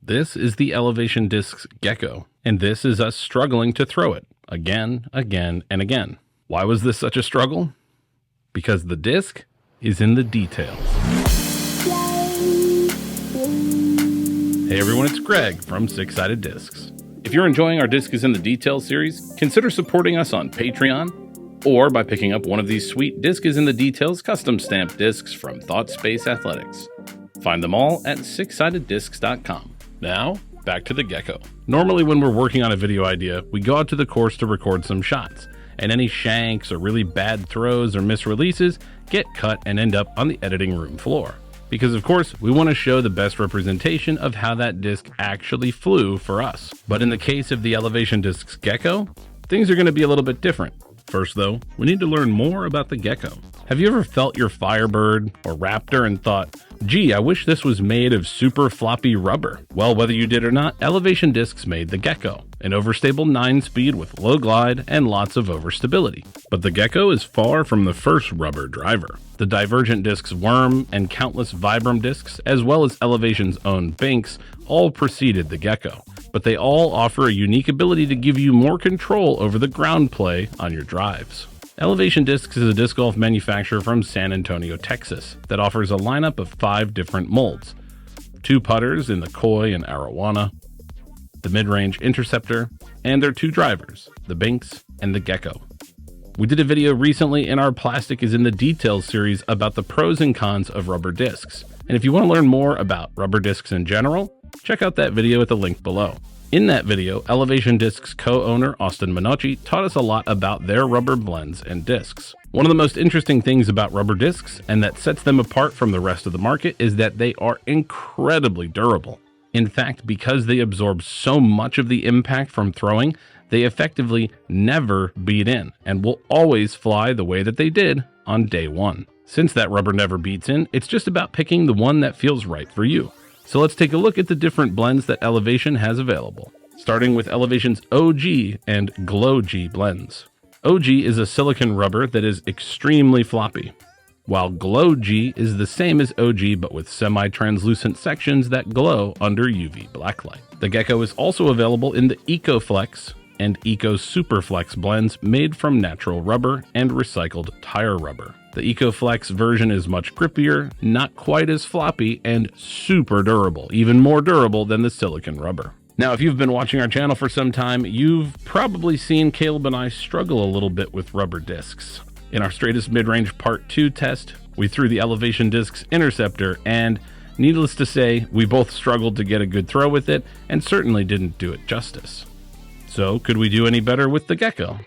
This is the Elevation Discs Gecko, and this is us struggling to throw it again, and again. Why was this such a struggle? Because the disc is in the details. Hey everyone, it's Greg from Six Sided Discs. If you're enjoying our Disc is in the Details series, consider supporting us on Patreon or by picking up one of these sweet Disc is in the Details custom stamped discs from Thought Space Athletics. Find them all at sixsideddiscs.com. Now, back to the Gecko. Normally when we're working on a video idea, we go out to the course to record some shots, and any shanks or really bad throws or misreleases get cut and end up on the editing room floor. Because of course, we want to show the best representation of how that disc actually flew for us. But in the case of the Elevation Discs Gecko, things are going to be a little bit different. First though, we need to learn more about the Gecko. Have you ever felt your Firebird or Raptor and thought, gee, I wish this was made of super floppy rubber? Well, whether you did or not, Elevation Discs made the Gecko, an overstable 9-speed with low glide and lots of overstability. But the Gecko is far from the first rubber driver. The Divergent Discs Worm and countless Vibram discs, as well as Elevation's own Binks, all preceded the Gecko. But they all offer a unique ability to give you more control over the ground play on your drives. Elevation Discs is a disc golf manufacturer from San Antonio, Texas, that offers a lineup of 5 different molds. 2 putters in the Koi and Arowana, the mid-range Interceptor, and their 2 drivers, the Binks and the Gecko. We did a video recently in our Plastic is in the Details series about the pros and cons of rubber discs. And if you want to learn more about rubber discs in general, check out that video at the link below. In that video, Elevation Discs co-owner Austin Minocci taught us a lot about their rubber blends and discs. One of the most interesting things about rubber discs, and that sets them apart from the rest of the market, is that they are incredibly durable. In fact, because they absorb so much of the impact from throwing, they effectively never beat in and will always fly the way that they did on day one. Since that rubber never beats in, it's just about picking the one that feels right for you. So let's take a look at the different blends that Elevation has available, starting with Elevation's OG and Glow G blends. OG is a silicone rubber that is extremely floppy, while Glow G is the same as OG but with semi-translucent sections that glow under UV blacklight. The Gecko is also available in the EcoFlex and Eco Superflex blends made from natural rubber and recycled tire rubber. The EcoFlex version is much grippier, not quite as floppy, and super durable, even more durable than the silicone rubber. Now, if you've been watching our channel for some time, you've probably seen Caleb and I struggle a little bit with rubber discs. In our straightest mid-range part 2 test, we threw the Elevation Discs Interceptor, and needless to say, we both struggled to get a good throw with it, and certainly didn't do it justice. So, could we do any better with the Gecko?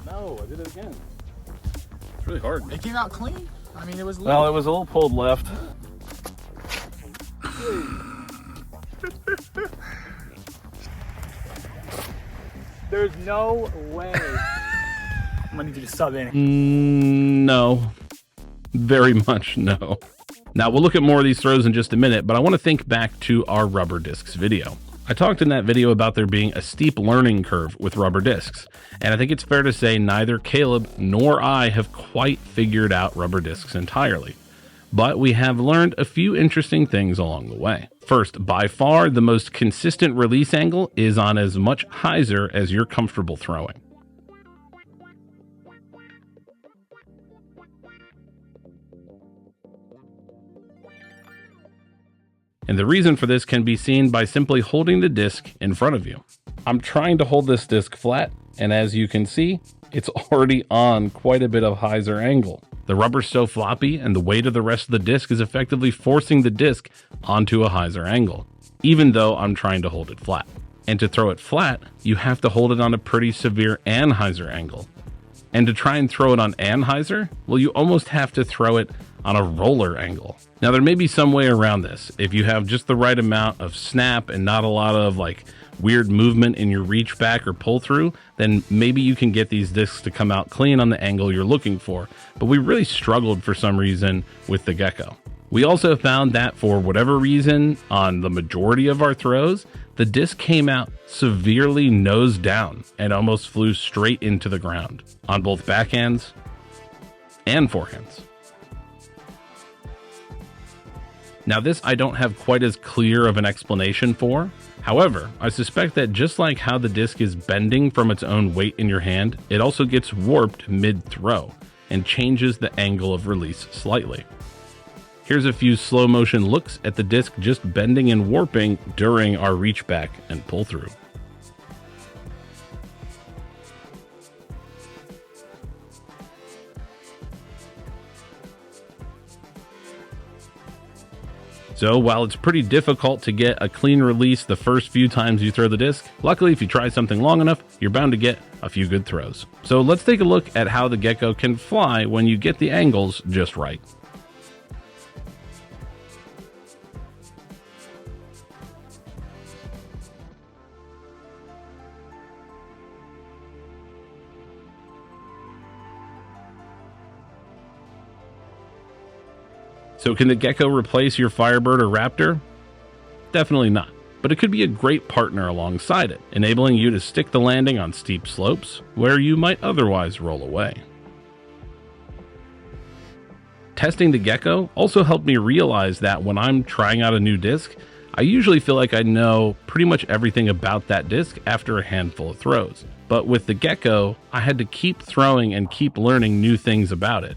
No, I did it again. It's really hard. It came out clean. I mean, it was. Well, it was a little pulled left. There's no way. I'm gonna need you to sub in. No. Very much no. Now, we'll look at more of these throws in just a minute, but I want to think back to our rubber discs video. I talked in that video about there being a steep learning curve with rubber discs, and I think it's fair to say neither Caleb nor I have quite figured out rubber discs entirely. But we have learned a few interesting things along the way. First, by far the most consistent release angle is on as much hyzer as you're comfortable throwing. And the reason for this can be seen by simply holding the disc in front of you. I'm trying to hold this disc flat, and as you can see, it's already on quite a bit of hyzer angle. The rubber's so floppy, and the weight of the rest of the disc is effectively forcing the disc onto a hyzer angle, even though I'm trying to hold it flat. And to throw it flat, you have to hold it on a pretty severe anhyzer angle. And to try and throw it on anhyzer, well, you almost have to throw it on a roller angle. Now, there may be some way around this. If you have just the right amount of snap and not a lot of like weird movement in your reach back or pull through, then maybe you can get these discs to come out clean on the angle you're looking for. But we really struggled for some reason with the Gecko. We also found that for whatever reason, on the majority of our throws, the disc came out severely nose down and almost flew straight into the ground on both backhands and forehands. Now this I don't have quite as clear of an explanation for. However, I suspect that just like how the disc is bending from its own weight in your hand, it also gets warped mid-throw and changes the angle of release slightly. Here's a few slow motion looks at the disc just bending and warping during our reach back and pull through. So while it's pretty difficult to get a clean release the first few times you throw the disc, luckily if you try something long enough, you're bound to get a few good throws. So let's take a look at how the Gecko can fly when you get the angles just right. So can the Gecko replace your Firebird or Raptor? Definitely not, but it could be a great partner alongside it, enabling you to stick the landing on steep slopes where you might otherwise roll away. Testing the Gecko also helped me realize that when I'm trying out a new disc, I usually feel like I know pretty much everything about that disc after a handful of throws. But with the Gecko, I had to keep throwing and keep learning new things about it.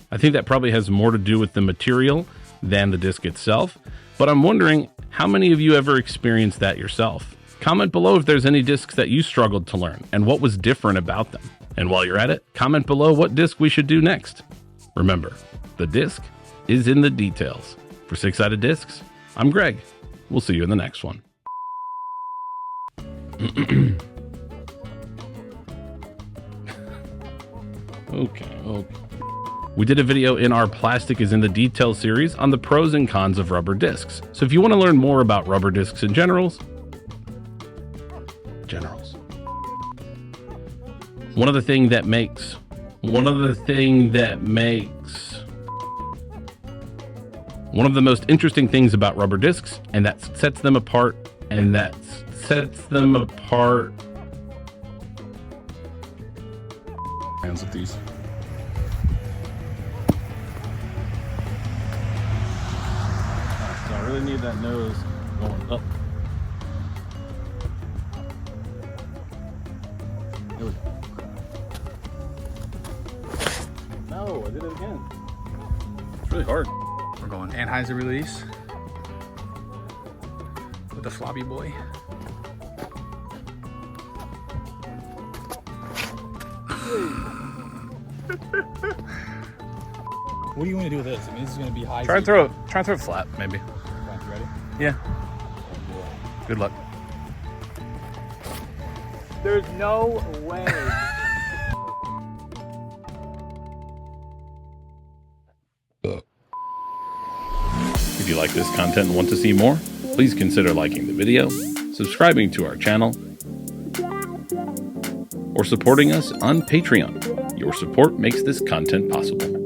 I think that probably has more to do with the material than the disc itself, but I'm wondering how many of you ever experienced that yourself? Comment below if there's any discs that you struggled to learn and what was different about them. And while you're at it, comment below what disc we should do next. Remember, the disc is in the details. For Six Sided Discs, I'm Greg. We'll see you in the next one. Okay. We did a video in our Plastic is in the Details series on the pros and cons of rubber discs. So if you want to learn more about rubber discs in generals, one of the most interesting things about rubber discs, and that sets them apart, hands with these. So I really need that nose going up. There we go. No, I did it again. It's really hard. We're going Anheuser release with the floppy boy. What do you want to do with this? I mean, this is going to be high. Try and throw it flat, maybe. Ready? Yeah. Good luck. There's no way. If you like this content and want to see more, please consider liking the video, subscribing to our channel, or supporting us on Patreon. Your support makes this content possible.